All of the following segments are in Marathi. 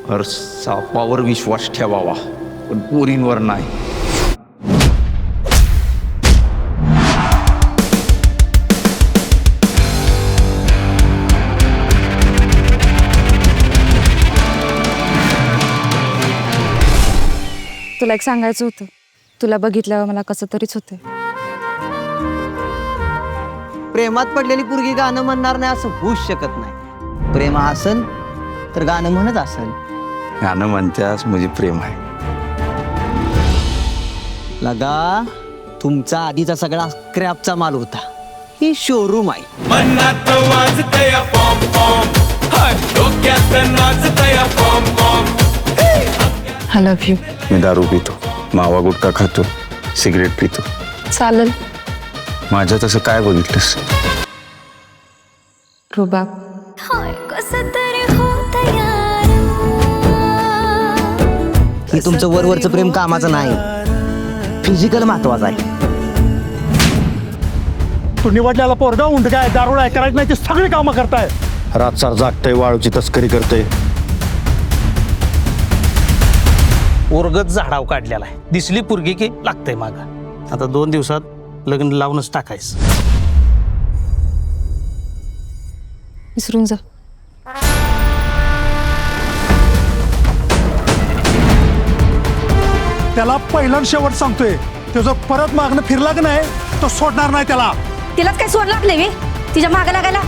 सापावर विश्वास ठेवावा पण पोरींवर नाही. तुला एक सांगायचं होतं. तुला बघितल्यावर मला कसं तरीच होतंय. प्रेमात पडलेली पोरगी गाणं म्हणणार नाही असं होऊच शकत नाही. प्रेम असेल तर गाणं म्हणत असेल. गाणं म्हणत्यास म्हणजे प्रेम आहे. लगा तुमचा आधीचा सगळा स्क्रॅपचा माल होता. ही शोरूम आहे. मनात वाजतया पॉम पॉम, हाय डोक्यात नाचतया पॉम पॉम. I love you. मी दारू पितो, मावा गुटखा खातो, सिगरेट पितो. चालेल. माझ्या तसं काय बघितलंस? रुबाब. हे तुमचं वरवरचं प्रेम कामाचं नाही, फिजिकल महत्वाचं आहे. तू निवडल्याला पोरगा उंड काय दारुळ आहे करायचं नाही ते सगळे कामं करताय. रातसार जागतय, वाळूची तस्करी करते. ओरगत झाडाव काढलेला आहे. दिसली पुरगी की लागतंय माग. आता 2 दिवसात लग्न लावूनच टाकायचं. विसरून जा. त्याला पहिलं आणि शेवट सांगतोय, तो जर परत मागणं फिरला की नाही तो सोडणार नाही त्याला. तिलाच काय सोड लागले मी तिच्या मागे लागायला.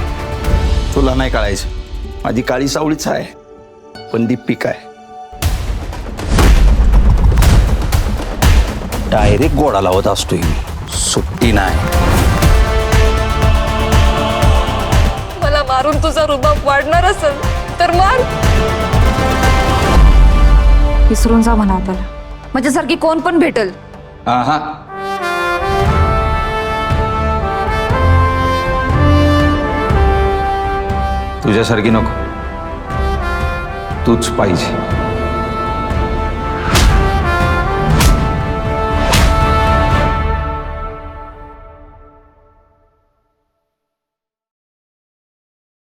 तुला नाही कळायचं, माझी काळी सावळीच आहे पण दीपिका आहे. डायरेक्ट गोडा लावत असतोय मी, सुट्टी नाही. मला मारून तुझा रुबाब वाढणार असेल तर मार. विसरून जा म्हणा त्याला. माझ्यासारखी कोण पण भेटल. हा तुझ्यासारखी नको, तूच पाहिजे.